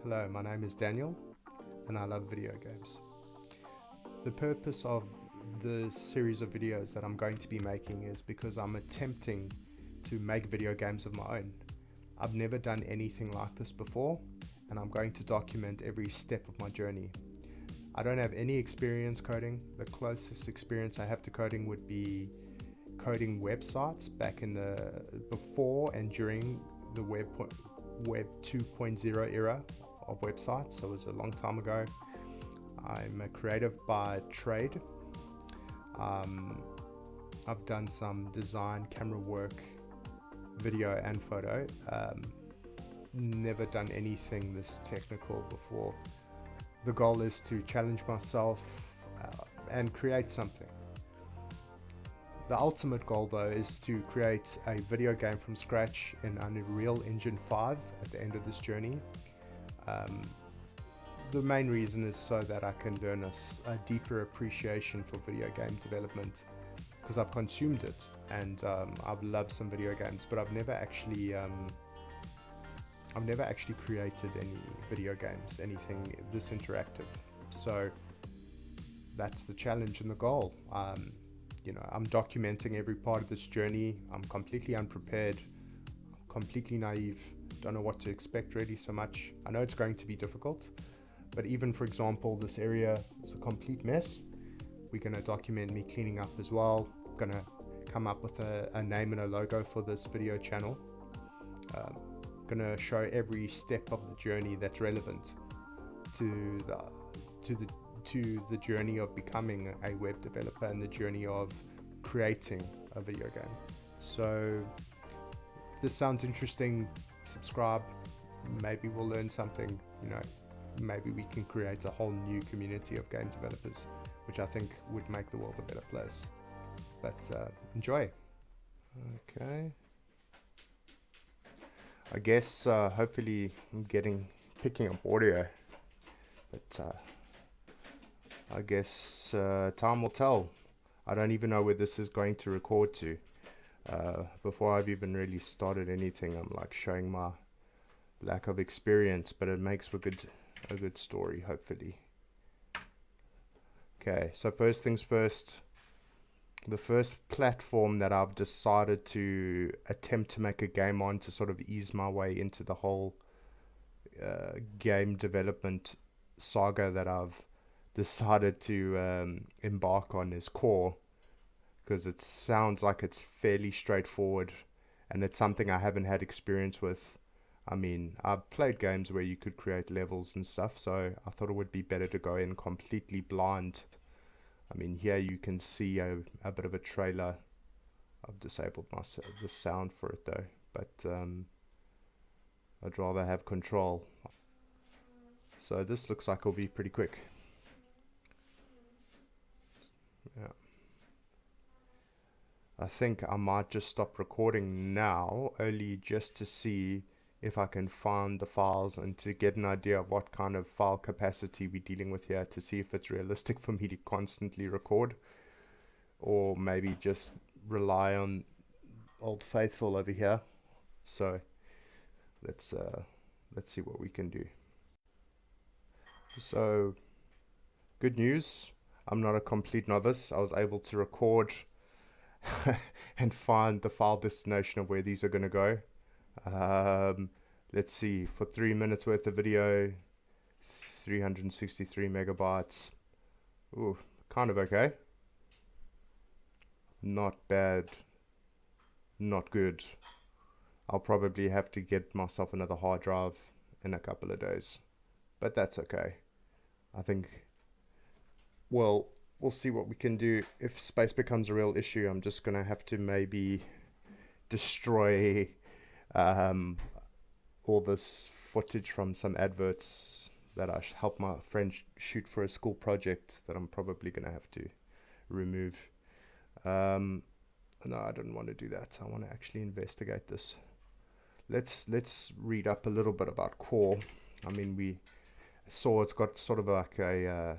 Hello, my name is Daniel and I love video games. The purpose of the series of videos that I'm going to be making is because I'm attempting to make video games of my own. I've never done anything like this before and I'm going to document every step of my journey. I don't have any experience coding. The closest experience I have to coding would be coding websites back in the before and during the Web 2.0 era of websites, so it was a long time ago. I'm a creative by trade. I've done some design, camera work, video and photo. Never done anything this technical before. The goal is to challenge myself and create something. The ultimate goal though is to create a video game from scratch in Unreal Engine 5 at the end of this journey. The main reason is so that I can learn a deeper appreciation for video game development, because I've consumed it and I've loved some video games, but I've never actually created any video games, anything this interactive. So that's the challenge and the goal. I'm documenting every part of this journey. I'm completely unprepared, completely naive, don't know what to expect really so much. I know it's going to be difficult, but even for example, this area is a complete mess. We're going to document me cleaning up as well. Going to come up with a name and a logo for this video channel. Going to show every step of the journey that's relevant to the journey of becoming a web developer and the journey of creating a video game. So if this sounds interesting, subscribe. Maybe we'll learn something, maybe we can create a whole new community of game developers, which I think would make the world a better place. But enjoy. Okay, I guess hopefully I'm picking up audio, but I guess time will tell. I don't even know where this is going to record to. Before I've even really started anything, I'm like showing my lack of experience, but it makes for a good story, hopefully. Okay, so first things first, the first platform that I've decided to attempt to make a game on to sort of ease my way into the whole game development saga that I've decided to embark on is Core, because it sounds like it's fairly straightforward and it's something I haven't had experience with. I mean, I've played games where you could create levels and stuff, so I thought it would be better to go in completely blind. I mean, here you can see a bit of a trailer. I've disabled the sound for it though, but I'd rather have control. So this looks like it'll be pretty quick. Yeah. I think I might just stop recording now, only just to see if I can find the files and to get an idea of what kind of file capacity we're dealing with here, to see if it's realistic for me to constantly record, or maybe just rely on Old Faithful over here. So let's see what we can do. So good news, I'm not a complete novice. I was able to record and find the file destination of where these are going to go. Let's see, for 3 minutes worth of video, 363 megabytes. Ooh, kind of okay. Not bad, not good. I'll probably have to get myself another hard drive in a couple of days, but that's okay. I think, well, we'll see what we can do. If space becomes a real issue, I'm just gonna have to maybe destroy all this footage from some adverts that I helped my friend shoot for a school project that I'm probably gonna have to remove. No, I don't want to do that. I want to actually investigate this. Let's read up a little bit about Core. I mean, we saw it's got sort of like a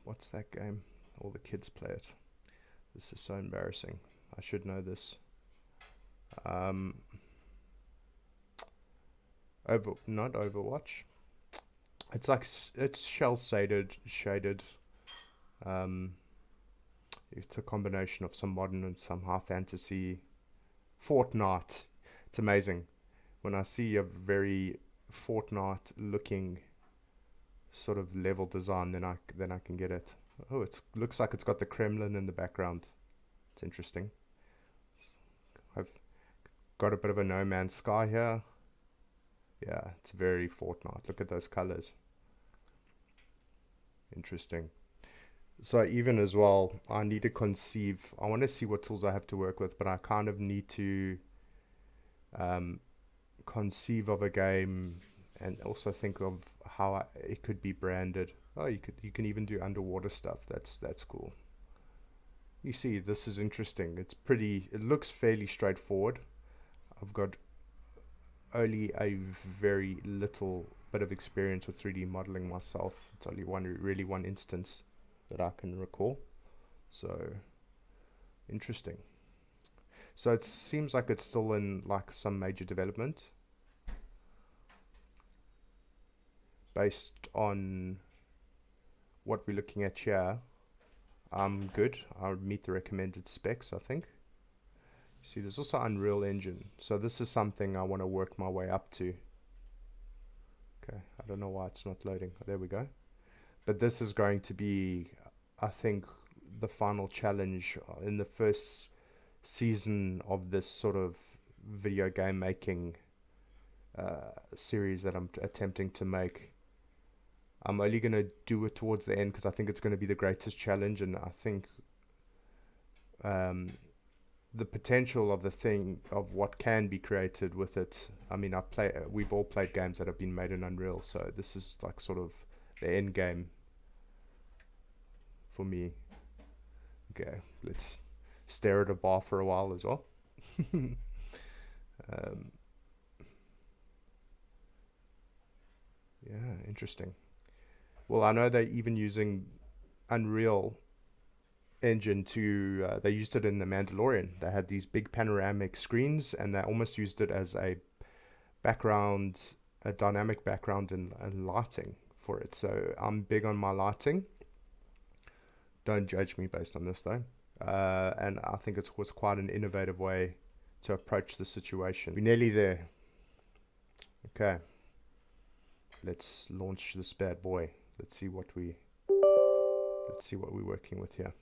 what's that game? All the kids play it. This is so embarrassing. I should know this. not Overwatch. It's like it's shell shaded. It's a combination of some modern and some high fantasy. Fortnite. It's amazing when I see a very Fortnite looking sort of level design. Then I can get it. Oh, it looks like it's got the Kremlin in the background. It's interesting. I've got a bit of a No Man's Sky here. Yeah, it's very Fortnite. Look at those colors. Interesting. So even as well, I need to conceive. I want to see what tools I have to work with, but I kind of need to conceive of a game and also think of how it could be branded. Oh, you can even do underwater stuff. That's cool. You see, this is interesting. It looks fairly straightforward. I've got only a very little bit of experience with 3D modeling myself. It's only one instance that I can recall. So interesting. So it seems like it's still in like some major development. Based on what we're looking at here, I'm good. I'll meet the recommended specs, I think. See, there's also Unreal Engine. So this is something I want to work my way up to. Okay, I don't know why it's not loading. Oh, there we go. But this is going to be, I think, the final challenge in the first season of this sort of video game making series that I'm attempting to make. I'm only going to do it towards the end because I think it's going to be the greatest challenge, and I think the potential of the thing, of what can be created with it. I mean, we've all played games that have been made in Unreal, so this is like sort of the end game for me. Okay, let's stare at a bar for a while as well. Yeah, interesting. Well, I know they're even using Unreal Engine to, they used it in The Mandalorian. They had these big panoramic screens and they almost used it as a background, a dynamic background and lighting for it. So I'm big on my lighting. Don't judge me based on this though. And I think it was quite an innovative way to approach the situation. We're nearly there. Okay. Let's launch this bad boy. Let's see what we're working with here.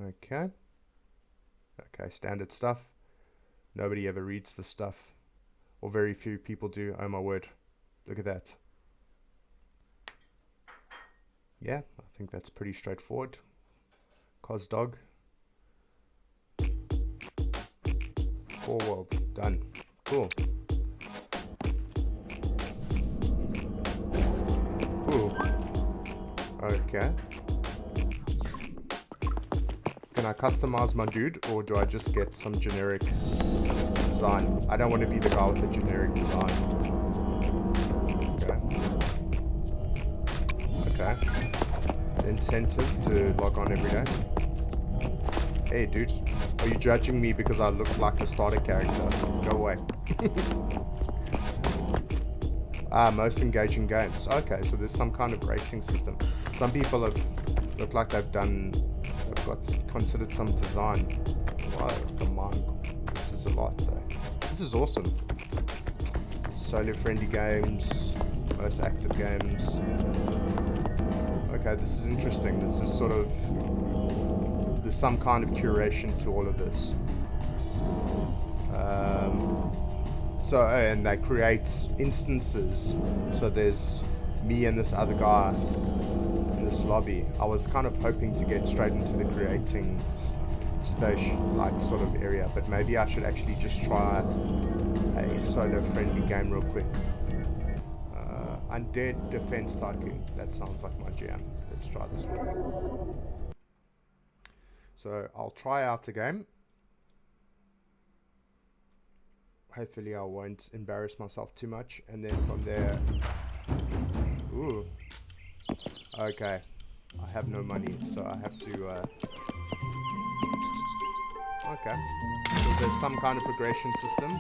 Okay. Okay, standard stuff. Nobody ever reads the stuff, or very few people do. Oh my word. Look at that. Yeah, I think that's pretty straightforward. Cos dog. Core world. Done. Cool. Ooh. Okay. Can I customize my dude, or do I just get some generic design? I don't want to be the guy with the generic design. Okay. Okay. Incentive to log on every day. Hey dude, are you judging me because I look like the starter character? Go away. Most engaging games. Okay, so there's some kind of rating system. Some people have looked like they've got considered some design. Wow, come on. This is a lot though. This is awesome. Solo friendly games, most active games. Okay, this is interesting. This is sort of, there's some kind of curation to all of this. And they create instances. So there's me and this other guy in this lobby. I was kind of hoping to get straight into the creating station, like sort of area, but maybe I should actually just try a solo friendly game real quick. Undead Defense Tycoon. That sounds like my jam. Let's try this one. So I'll try out the game. Hopefully I won't embarrass myself too much, and then from there, ooh, okay, I have no money, so I have to, okay, so there's some kind of progression system.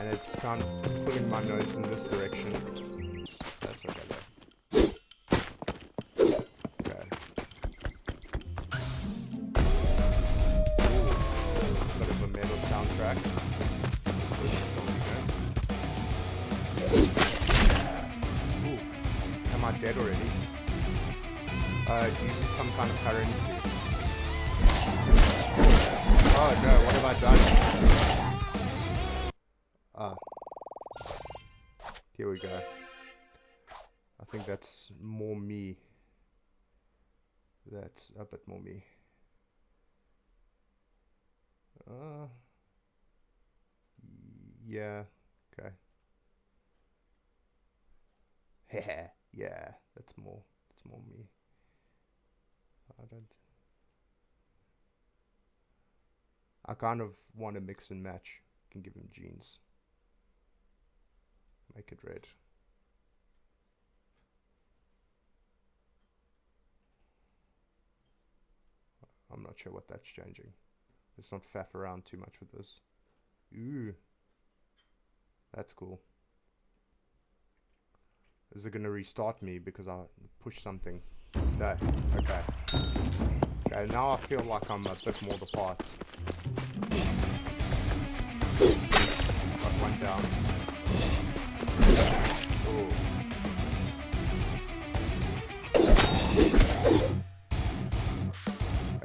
and it's kind of pulling my nose in this direction. That's okay though. Okay. Ooh, bit of a metal soundtrack. Ooh, am I dead already? It uses some kind of currency. Oh no, what have I done? Here we go. I think that's more me. That's a bit more me. Yeah, okay. Yeah, that's more me. I kind of want to mix and match. Can give him jeans. Make it red. I'm not sure what that's changing. Let's not faff around too much with this. Ooh. That's cool. Is it going to restart me because I pushed something? No. Okay. Okay, now I feel like I'm a bit more the part. Got one down. Ooh.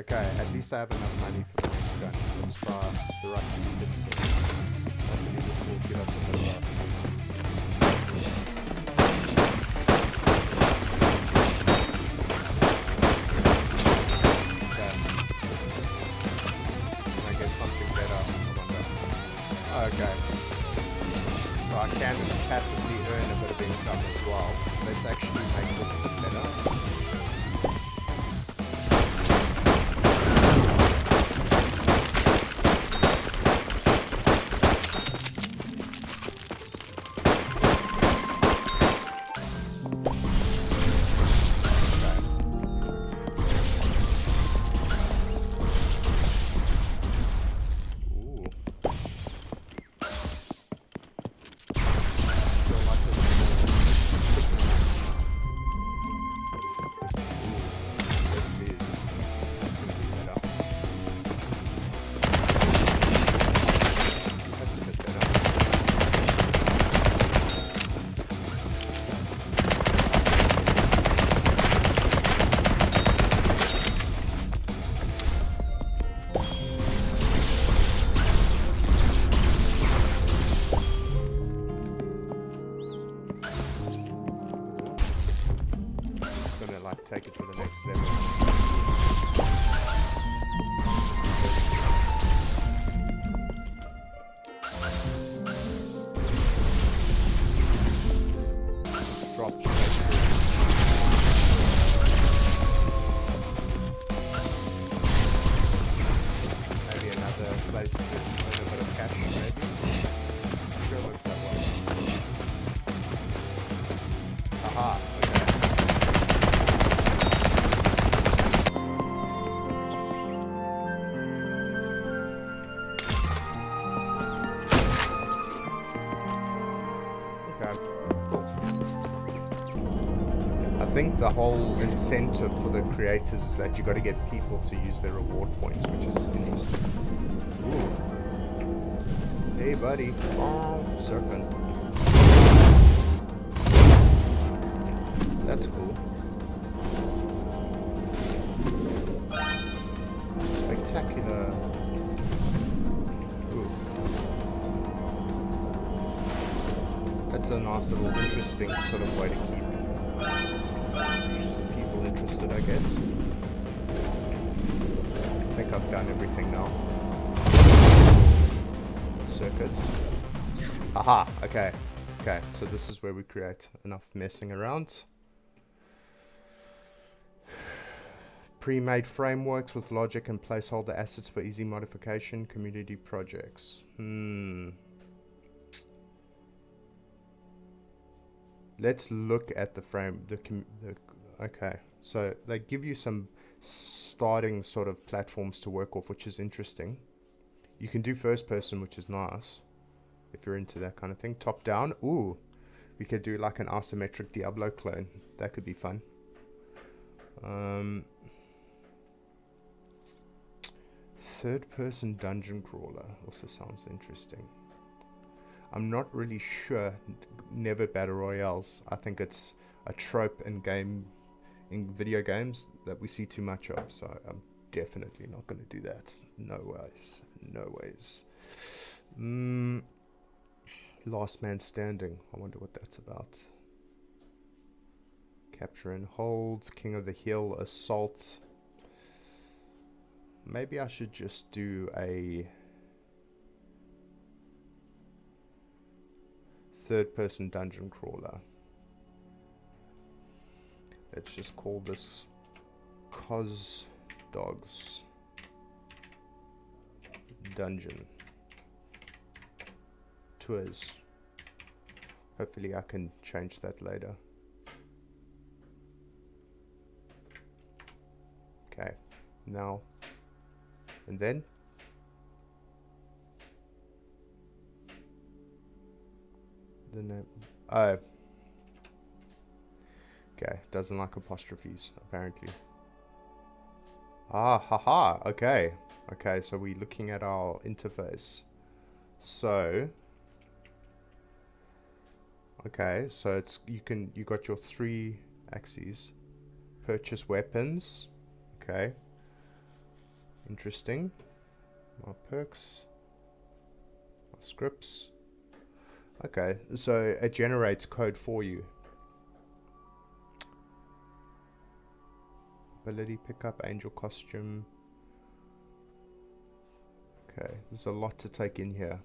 Okay, at least I have enough money for the next gun. Let's try the rusty pistol. Hopefully this will give us a bit of a... Okay, so I can passively earn a bit of income as well. Let's actually make this a bit better. Take it to the next level. Drop. Maybe another place to earn a bit of cash, maybe. Sure looks that way. Aha, okay. I think the whole incentive for the creators is that you got to get people to use their reward points, which is interesting. Ooh. Hey, buddy. Oh, surfing. That's cool. Spectacular. Ooh. That's a nice little interesting sort of way to keep people interested, I guess. I think I've done everything now. Circuits. Aha, okay. Okay, so this is where we create enough messing around. Pre-made frameworks with logic and placeholder assets for easy modification. Community projects. Let's look at the frame. Okay, so they give you some starting sort of platforms to work off, which is interesting. You can do first person, which is nice. if you're into that kind of thing. Top down. Ooh, we could do like an isometric Diablo clone. That could be fun. Third person dungeon crawler also sounds interesting. I'm not really sure. Never battle royales. I think it's a trope in video games that we see too much of, so I'm definitely not going to do that. No ways. No ways. Last man standing. I wonder what that's about. Capture and hold. King of the hill. Assault. Maybe I should just do a third person dungeon crawler. Let's just call this Cos Dogs Dungeon Tours. Hopefully I can change that later. Okay, now and then. The name. Oh. Okay, doesn't like apostrophes, apparently. Ah, haha, okay. Okay, so we're looking at our interface. So, okay, so it's you got your 3 axes. Purchase weapons. Okay. Interesting. My perks. My scripts. Okay, so it generates code for you. Ability pickup, angel costume. Okay, there's a lot to take in here.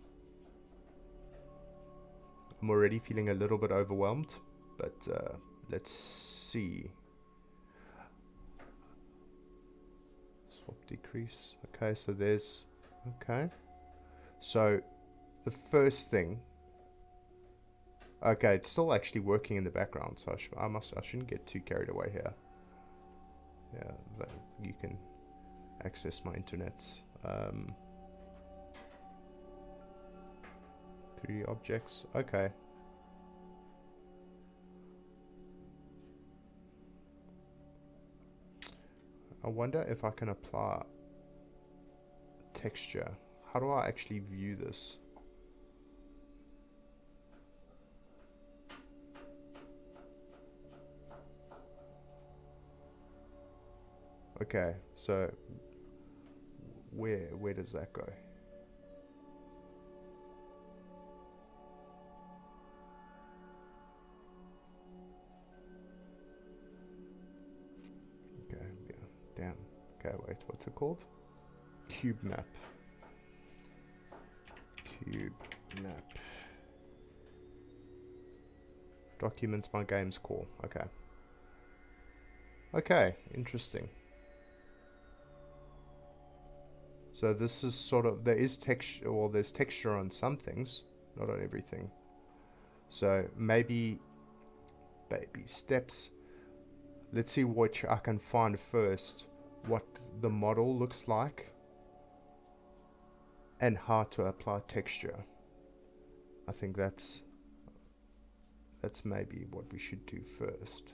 I'm already feeling a little bit overwhelmed, but let's see. Swap decrease. Okay, so there's... Okay. So, the first thing... Okay, it's still actually working in the background, so I shouldn't get too carried away here. Yeah, you can access my internet. 3D objects. Okay. I wonder if I can apply texture. How do I actually view this? Okay, so where does that go? Okay, yeah, damn. Okay, wait, what's it called? Cube map. Cube map. Documents my game's core. Okay. Okay, interesting. So this is sort of, there is texture, well, there's texture on some things, not on everything. So maybe baby steps. Let's see which I can find first, what the model looks like and how to apply texture. I think that's maybe what we should do first.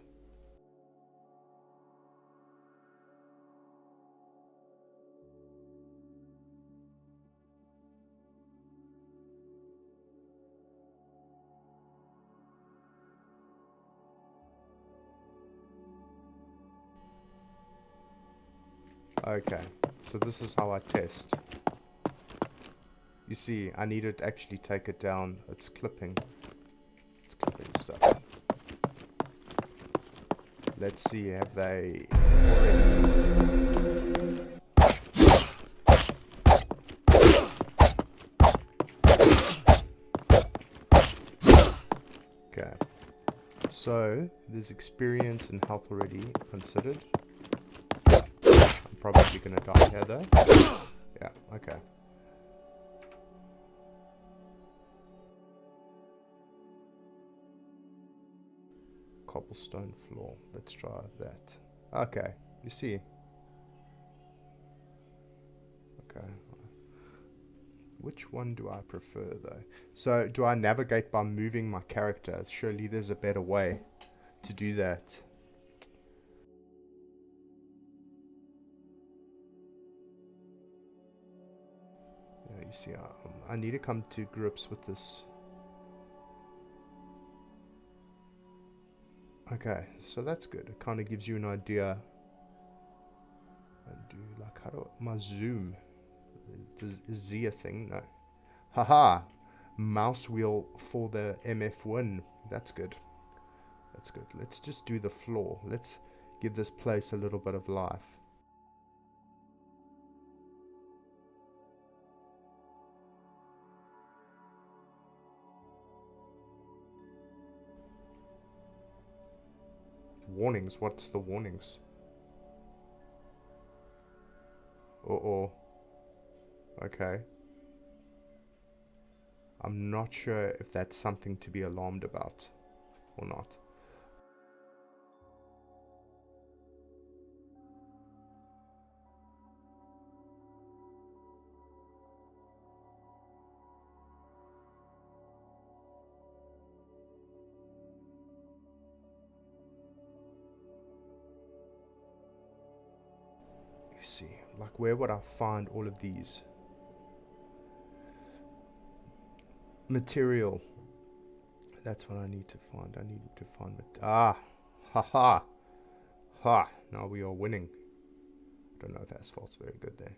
Okay, so this is how I test. You see, I need to actually take it down. It's clipping. It's clipping stuff. Let's see, have they already... Okay. So, there's experience and health already considered. Probably gonna die here though. Yeah, okay. Cobblestone floor. Let's try that. Okay, you see. Okay. Which one do I prefer though? So do I navigate by moving my character? Surely there's a better way to do that. Yeah, you see, I need to come to grips with this. Okay, so that's good. It kind of gives you an idea. And do like how do my zoom? Is Z a thing? No. Haha! Mouse wheel for the MF win. That's good. That's good. Let's just do the floor. Let's give this place a little bit of life. Warnings. What's the warnings? Uh-oh. Okay. I'm not sure if that's something to be alarmed about or not. You see, like where would I find all of these? Material. That's what I need to find. I need to find it. Ah, haha, ha. Now we are winning. I don't know if asphalt's very good there.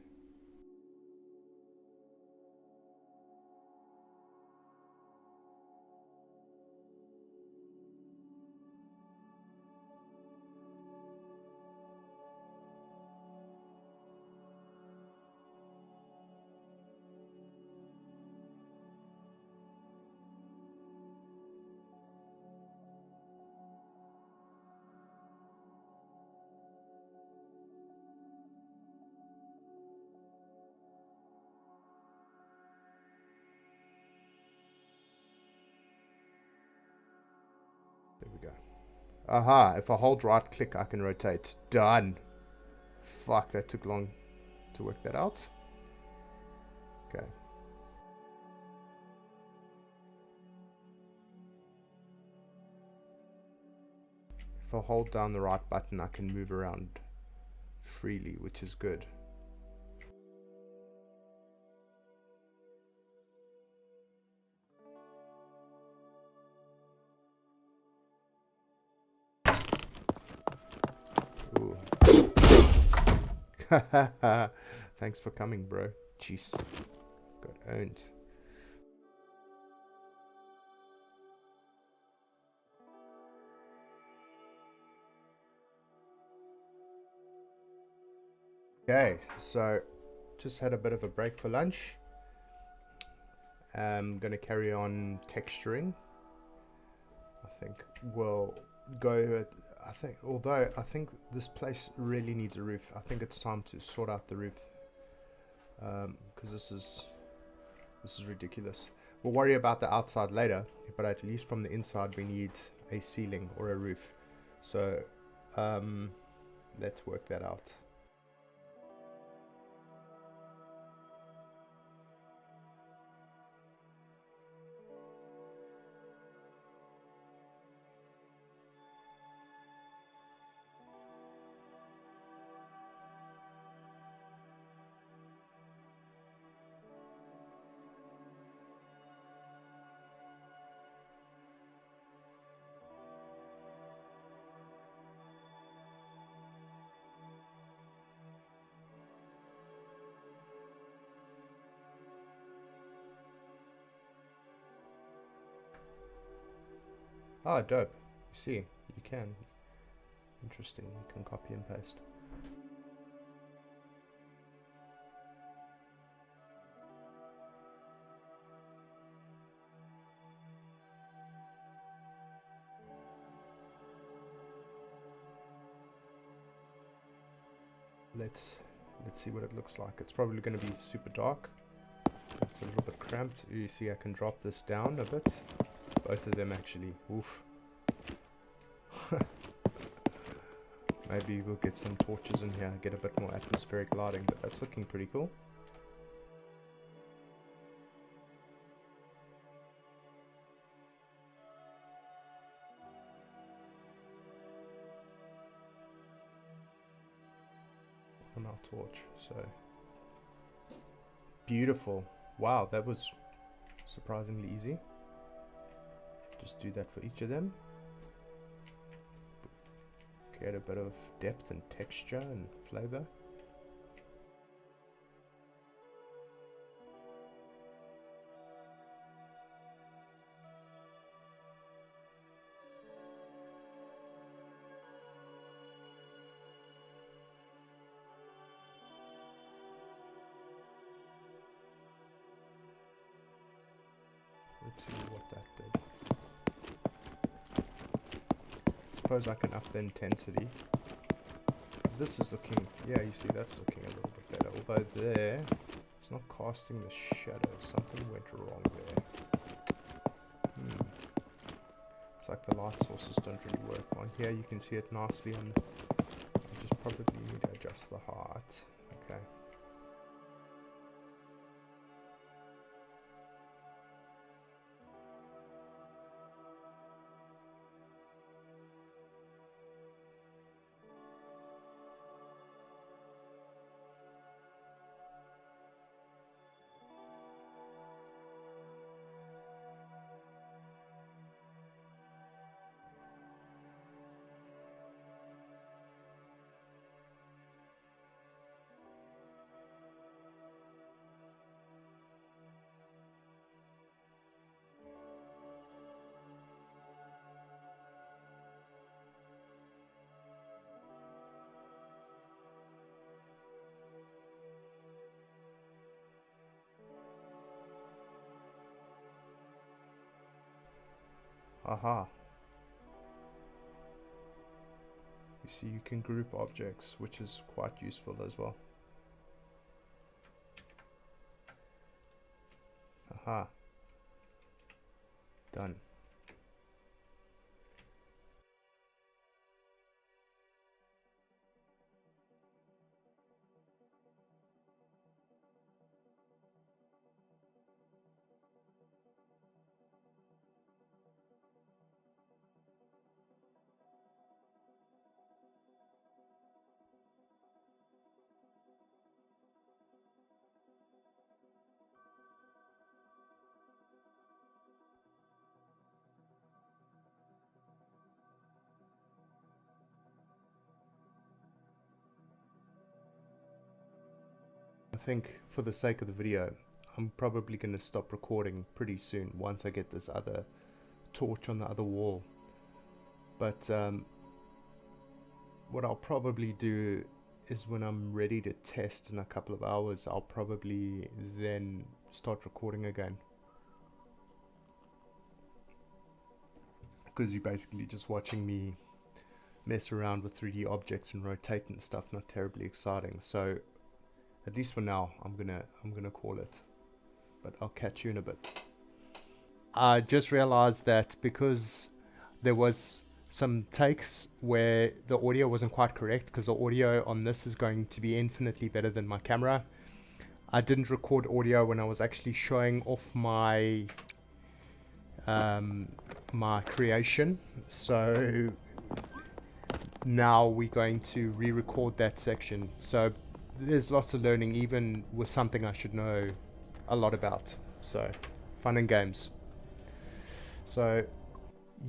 There we go. Aha, if I hold right click, I can rotate. Done. Fuck, that took long to work that out. Okay. If I hold down the right button, I can move around freely, which is good. Ooh. Thanks for coming, bro. Jeez. Got owned. Okay, so just had a bit of a break for lunch. I'm gonna carry on texturing. I think we'll go. Although I think this place really needs a roof. I think it's time to sort out the roof because this is ridiculous. We'll worry about the outside later, but at least from the inside we need a ceiling or a roof. So let's work that out. Oh, dope. You see, you can. Interesting, you can copy and paste. Let's see what it looks like. It's probably going to be super dark. It's a little bit cramped. You see, I can drop this down a bit. Both of them actually. Oof. Maybe we'll get some torches in here, get a bit more atmospheric lighting, but that's looking pretty cool. on our torch. So beautiful. Wow, that was surprisingly easy. Just do that for each of them. Create a bit of depth and texture and flavor. Let's see what that did. Suppose I can up the intensity. This is looking, yeah, you see that's looking a little bit better. Although there, it's not casting the shadows. Something went wrong there. It's like the light sources don't really work. On here you can see it nicely on the, I just probably need to adjust the height. Okay. Aha. You see you can group objects, which is quite useful as well. Aha. Done. I think for the sake of the video, I'm probably going to stop recording pretty soon once I get this other torch on the other wall. But what I'll probably do is when I'm ready to test in a couple of hours, I'll probably then start recording again. Because you're basically just watching me mess around with 3D objects and rotate and stuff, not terribly exciting. So at least for now, I'm gonna call it. But I'll catch you in a bit. I just realized that because there was some takes where the audio wasn't quite correct, because the audio on this is going to be infinitely better than my camera. I didn't record audio when I was actually showing off my my creation, so now we're going to re-record that section. So there's lots of learning, even with something I should know a lot about. So fun and games. So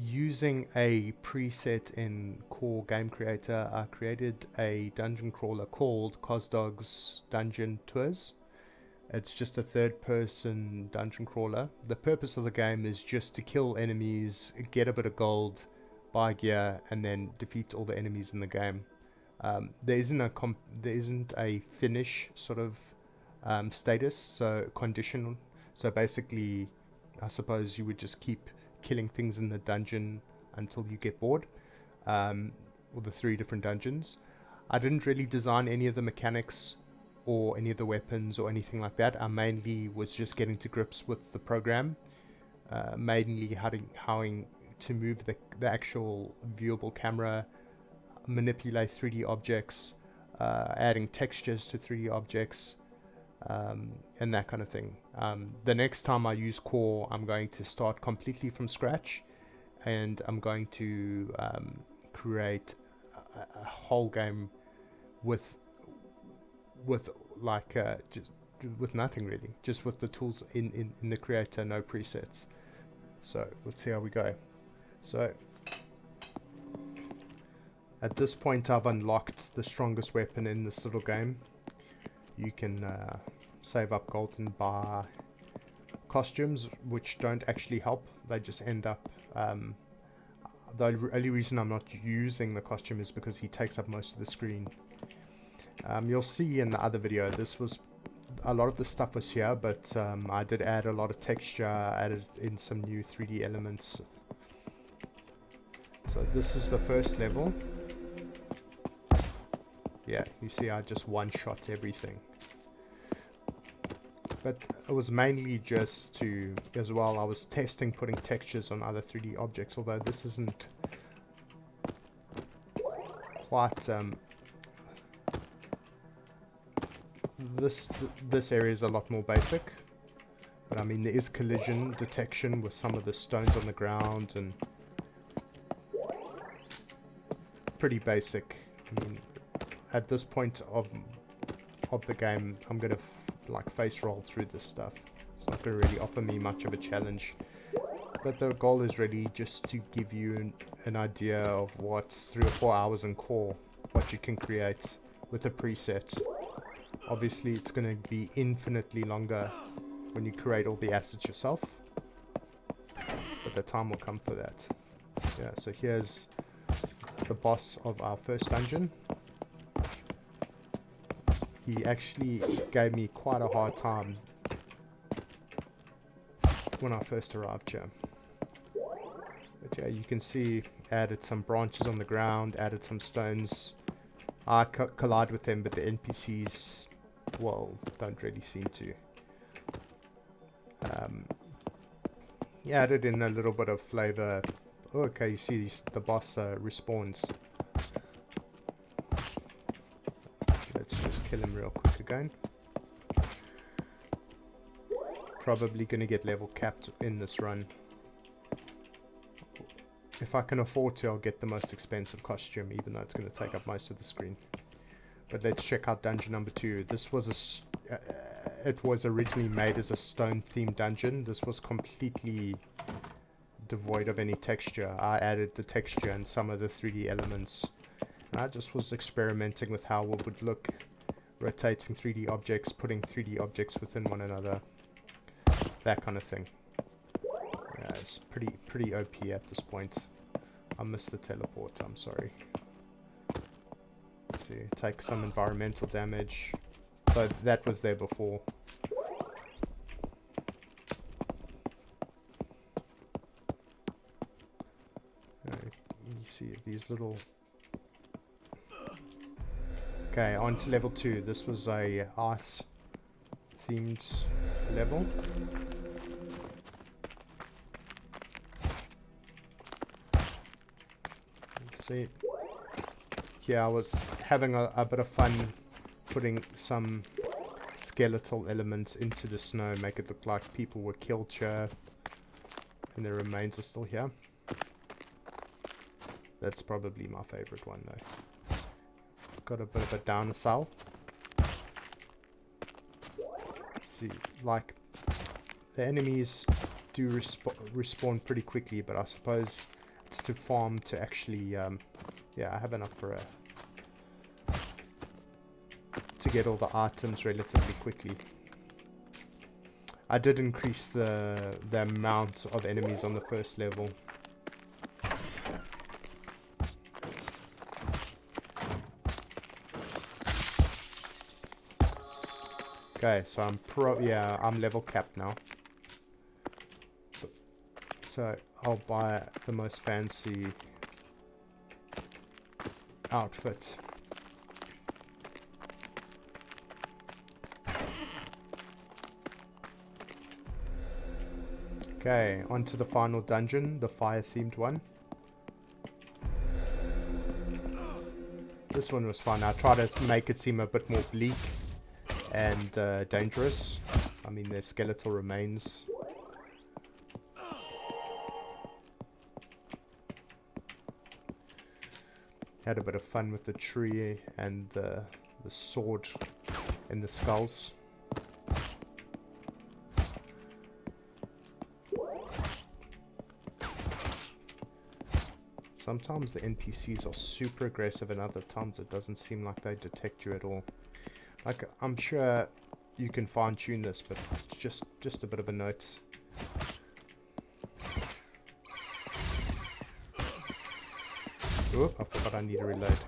using a preset in Core Game Creator, I created a dungeon crawler called Cozdog's Dungeon Tours. It's just a third-person dungeon crawler. The purpose of the game is just to kill enemies, get a bit of gold, buy gear, and then defeat all the enemies in the game. There isn't a finish sort of status, so condition. So basically, I suppose you would just keep killing things in the dungeon until you get bored, or the 3 different dungeons. I didn't really design any of the mechanics or any of the weapons or anything like that. I mainly was just getting to grips with the program, mainly how to move the actual viewable camera, manipulate 3D objects, adding textures to 3D objects, and that kind of thing. The next time I use Core, I'm going to start completely from scratch, and I'm going to create a whole game with with like just with nothing really, just with the tools in the creator, no presets. So let's see how we go. So at this point I've unlocked the strongest weapon in this little game. You can save up gold and buy costumes which don't actually help, they just end up the only reason I'm not using the costume is because he takes up most of the screen. You'll see in the other video, this was a lot of the stuff was here, but I did add a lot of texture, added in some new 3D elements. So this is the first level. Yeah, you see I just one-shot everything. But it was mainly just to, as well, I was testing putting textures on other 3D objects, although this isn't quite, this area is a lot more basic. But I mean, there is collision detection with some of the stones on the ground, and pretty basic. I mean, at this point of the game, I'm gonna like face roll through this stuff. It's not going to really offer me much of a challenge, but the goal is really just to give you an idea of what's 3 or 4 hours in core, what you can create with a preset. Obviously it's going to be infinitely longer when you create all the assets yourself, but the time will come for that. Yeah, so here's the boss of our first dungeon. He actually gave me quite a hard time when I first arrived here. But yeah, you can see added some branches on the ground, added some stones. I collide with them, but the NPCs, well, don't really seem to. He added in a little bit of flavor. Oh, okay, you see the boss respawns. Kill him real quick again. Probably gonna get level capped in this run. If I can afford to, I'll get the most expensive costume, even though it's gonna take up most of the screen. But let's check out dungeon number 2. This was it was originally made as a stone themed dungeon. This was completely devoid of any texture. I added the texture and some of the 3D elements. And I just was experimenting with how it would look. Rotating 3D objects, putting 3D objects within one another, that kind of thing. Yeah, it's pretty OP at this point. I missed the teleport, I'm sorry. See, take some environmental damage. So that was there before. You see these little... Okay, on to level 2. This was a ice themed level. See, here I was having a bit of fun putting some skeletal elements into the snow, make it look like people were killed here and their remains are still here. That's probably my favorite one though. Got a bit of a downer cell. See, like the enemies do respawn pretty quickly, but I suppose it's to farm to actually yeah, I have enough for to get all the items relatively quickly. I did increase the amount of enemies on the first level. Okay, so I'm level capped now. So I'll buy the most fancy outfit. Okay, on to the final dungeon, the fire themed one. This one was fun. I tried to make it seem a bit more bleak and dangerous. I mean, there's skeletal remains. Had a bit of fun with the tree and the sword in the skulls. Sometimes the NPCs are super aggressive and other times it doesn't seem like they detect you at all. Like, I'm sure you can fine tune this, but just a bit of a note. Oh, I forgot I need to reload.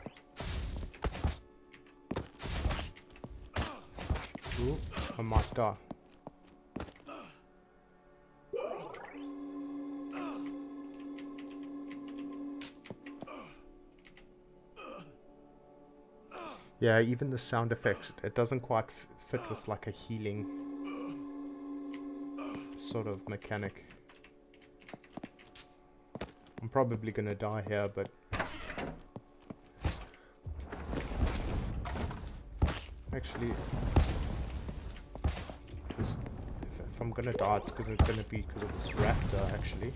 Ooh, I might die. Yeah, even the sound effects, it doesn't quite fit with like a healing sort of mechanic. I'm probably gonna die here, but actually, if I'm gonna die, it's gonna be because of this raptor, actually.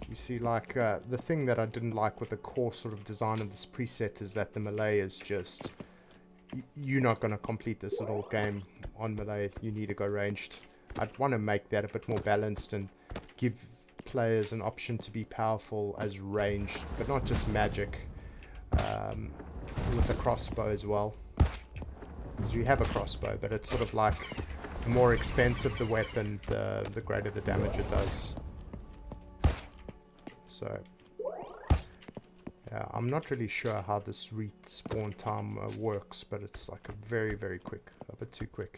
You see, like, the thing that I didn't like with the core sort of design of this preset is that the melee is just... You're not going to complete this little game on melee. You need to go ranged. I'd want to make that a bit more balanced and give players an option to be powerful as ranged, but not just magic, with a crossbow as well. Because you have a crossbow, but it's sort of like the more expensive the weapon, the greater the damage it does. So, yeah, I'm not really sure how this respawn time works, but it's like a very, very quick, a bit too quick.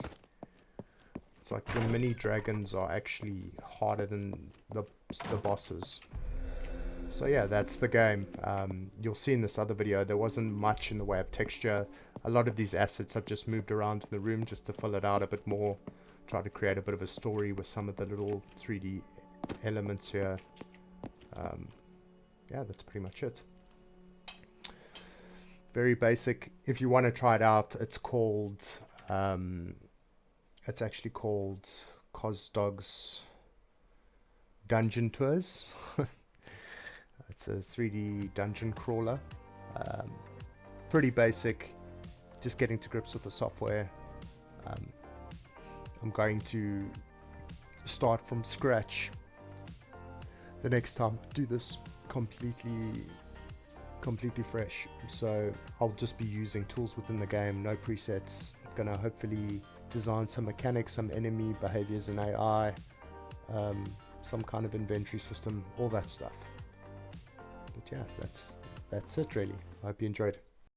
It's like the mini dragons are actually harder than the bosses. So yeah, that's the game. You'll see in this other video, there wasn't much in the way of texture. A lot of these assets I've just moved around in the room just to fill it out a bit more. Try to create a bit of a story with some of the little 3D elements here. Yeah, that's pretty much it. Very basic. If you want to try it out, it's called it's actually called Cozdog's Dungeon Tours. It's a 3D dungeon crawler. Pretty basic, just getting to grips with the software. I'm going to start from scratch the next time, do this completely fresh. So I'll just be using tools within the game, no presets. I'm gonna hopefully design some mechanics, some enemy behaviors in AI, some kind of inventory system, all that stuff. But yeah, that's it really. I hope you enjoyed.